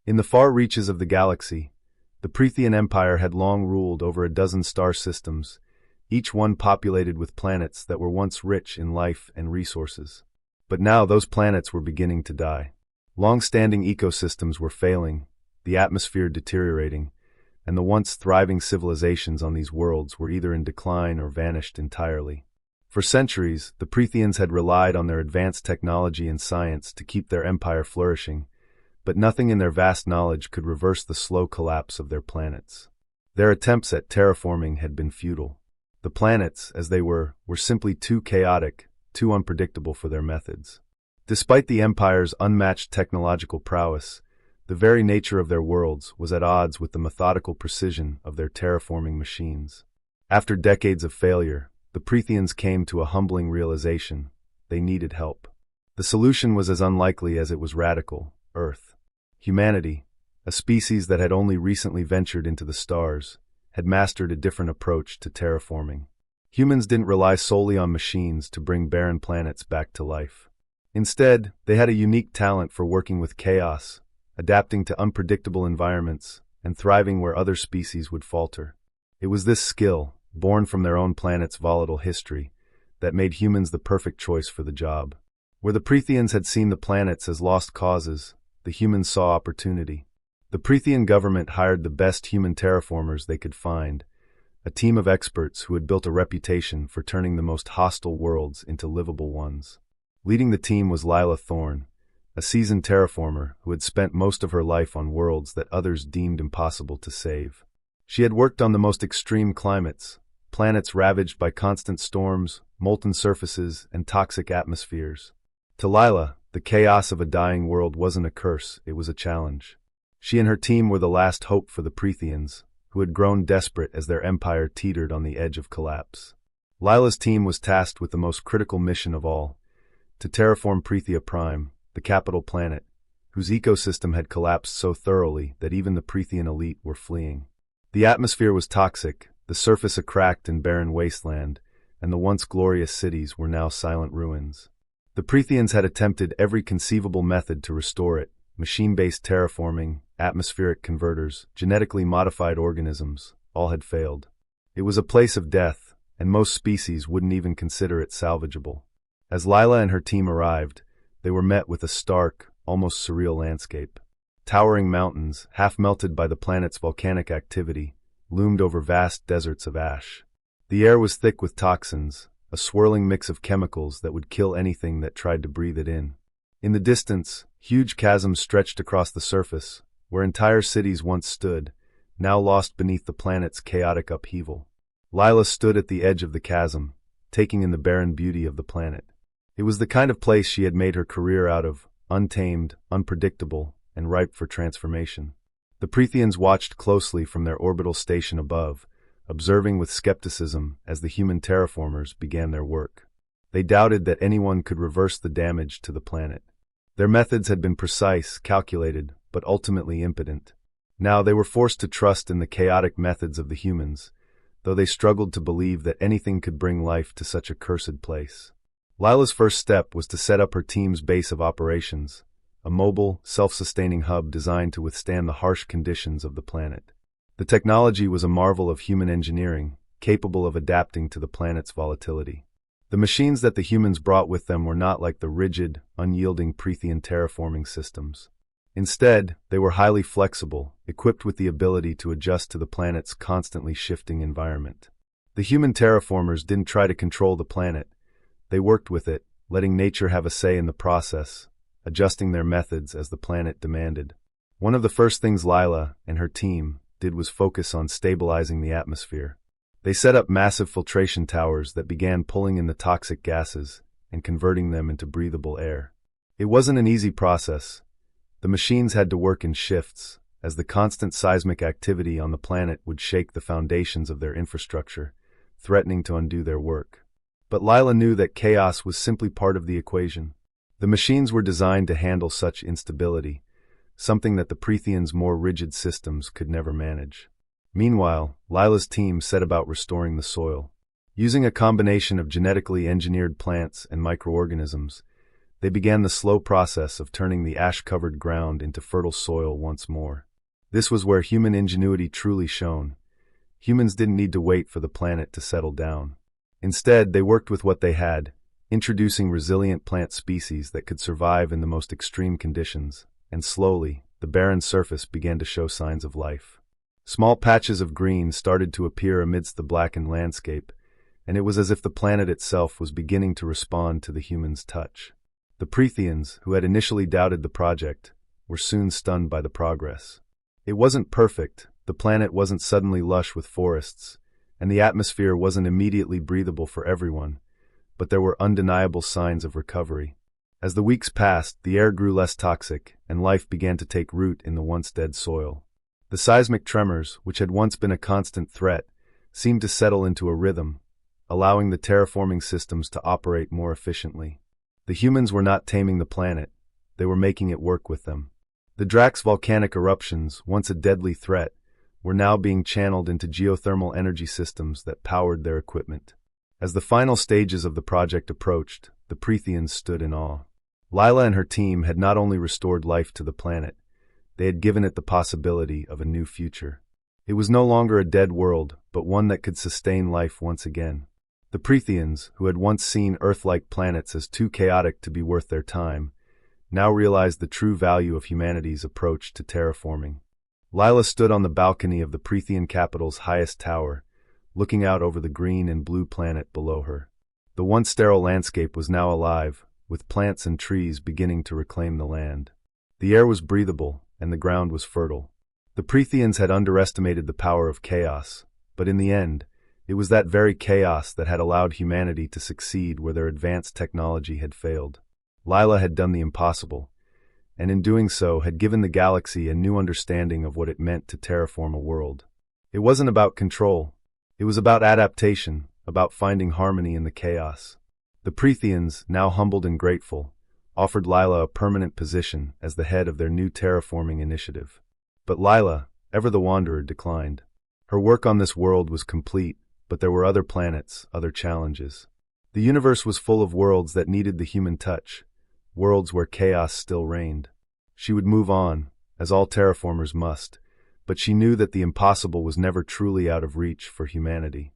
In the far reaches of the galaxy, the Prothean Empire had long ruled over a dozen star systems, each one populated with planets that were once rich in life and resources. But now those planets were beginning to die. Long-standing ecosystems were failing, the atmosphere deteriorating, and the once thriving civilizations on these worlds were either in decline or vanished entirely. For centuries, the Protheans had relied on their advanced technology and science to keep their empire flourishing, but nothing in their vast knowledge could reverse the slow collapse of their planets. Their attempts at terraforming had been futile. The planets, as they were simply too chaotic, too unpredictable for their methods. Despite the Empire's unmatched technological prowess, the very nature of their worlds was at odds with the methodical precision of their terraforming machines. After decades of failure, the Protheans came to a humbling realization: they needed help. The solution was as unlikely as it was radical: Earth. Humanity, a species that had only recently ventured into the stars, had mastered a different approach to terraforming. Humans didn't rely solely on machines to bring barren planets back to life. Instead, they had a unique talent for working with chaos, adapting to unpredictable environments, and thriving where other species would falter. It was this skill, born from their own planet's volatile history, that made humans the perfect choice for the job. Where the Protheans had seen the planets as lost causes, the humans saw opportunity. The Prothean government hired the best human terraformers they could find, a team of experts who had built a reputation for turning the most hostile worlds into livable ones. Leading the team was Lila Thorne, a seasoned terraformer who had spent most of her life on worlds that others deemed impossible to save. She had worked on the most extreme climates, planets ravaged by constant storms, molten surfaces, and toxic atmospheres. To Lila, the chaos of a dying world wasn't a curse, it was a challenge. She and her team were the last hope for the Protheans, who had grown desperate as their empire teetered on the edge of collapse. Lila's team was tasked with the most critical mission of all: to terraform Prethea Prime, the capital planet, whose ecosystem had collapsed so thoroughly that even the Prothean elite were fleeing. The atmosphere was toxic, the surface a cracked and barren wasteland, and the once glorious cities were now silent ruins. The Protheans had attempted every conceivable method to restore it: machine-based terraforming, atmospheric converters, genetically modified organisms, all had failed. It was a place of death, and most species wouldn't even consider it salvageable. As Lila and her team arrived, they were met with a stark, almost surreal landscape. Towering mountains, half melted by the planet's volcanic activity, loomed over vast deserts of ash. The air was thick with toxins, a swirling mix of chemicals that would kill anything that tried to breathe it in. In the distance, huge chasms stretched across the surface, where entire cities once stood, now lost beneath the planet's chaotic upheaval. Lila stood at the edge of the chasm, taking in the barren beauty of the planet. It was the kind of place she had made her career out of: untamed, unpredictable, and ripe for transformation. The Protheans watched closely from their orbital station above, observing with skepticism as the human terraformers began their work. They doubted that anyone could reverse the damage to the planet. Their methods had been precise, calculated, but ultimately impotent. Now they were forced to trust in the chaotic methods of the humans, though they struggled to believe that anything could bring life to such a cursed place. Lila's first step was to set up her team's base of operations, a mobile, self-sustaining hub designed to withstand the harsh conditions of the planet. The technology was a marvel of human engineering, capable of adapting to the planet's volatility. The machines that the humans brought with them were not like the rigid, unyielding Prothean terraforming systems. Instead, they were highly flexible, equipped with the ability to adjust to the planet's constantly shifting environment. The human terraformers didn't try to control the planet. They worked with it, letting nature have a say in the process, adjusting their methods as the planet demanded. One of the first things Lila and her team did was focus on stabilizing the atmosphere. They set up massive filtration towers that began pulling in the toxic gases and converting them into breathable air. It wasn't an easy process. The machines had to work in shifts, as the constant seismic activity on the planet would shake the foundations of their infrastructure, threatening to undo their work. But Lila knew that chaos was simply part of the equation. The machines were designed to handle such instability, something that the Protheans' more rigid systems could never manage. Meanwhile, Lila's team set about restoring the soil. Using a combination of genetically engineered plants and microorganisms, They began the slow process of turning the ash-covered ground into fertile soil once more. This was where human ingenuity truly shone. Humans didn't need to wait for the planet to settle down. Instead, they worked with what they had, introducing resilient plant species that could survive in the most extreme conditions, and slowly, the barren surface began to show signs of life. Small patches of green started to appear amidst the blackened landscape, and it was as if the planet itself was beginning to respond to the humans' touch. The Protheans, who had initially doubted the project, were soon stunned by the progress. It wasn't perfect, the planet wasn't suddenly lush with forests, and the atmosphere wasn't immediately breathable for everyone, but there were undeniable signs of recovery. As the weeks passed, the air grew less toxic, and life began to take root in the once dead soil. The seismic tremors, which had once been a constant threat, seemed to settle into a rhythm, allowing the terraforming systems to operate more efficiently. The humans were not taming the planet, they were making it work with them. The Drax volcanic eruptions, once a deadly threat, were now being channeled into geothermal energy systems that powered their equipment. As the final stages of the project approached, the Protheans stood in awe. Lila and her team had not only restored life to the planet, they had given it the possibility of a new future. It was no longer a dead world, but one that could sustain life once again. The Protheans, who had once seen Earth-like planets as too chaotic to be worth their time, now realized the true value of humanity's approach to terraforming. Lila stood on the balcony of the Prothean capital's highest tower, looking out over the green and blue planet below her. The once sterile landscape was now alive, with plants and trees beginning to reclaim the land. The air was breathable, and the ground was fertile. The Protheans had underestimated the power of chaos, but in the end, it was that very chaos that had allowed humanity to succeed where their advanced technology had failed. Lila had done the impossible, and in doing so had given the galaxy a new understanding of what it meant to terraform a world. It wasn't about control. It was about adaptation, about finding harmony in the chaos. The Protheans, now humbled and grateful, offered Lila a permanent position as the head of their new terraforming initiative. But Lila, ever the wanderer, declined. Her work on this world was complete, but there were other planets, other challenges. The universe was full of worlds that needed the human touch, worlds where chaos still reigned. She would move on, as all terraformers must, but she knew that the impossible was never truly out of reach for humanity.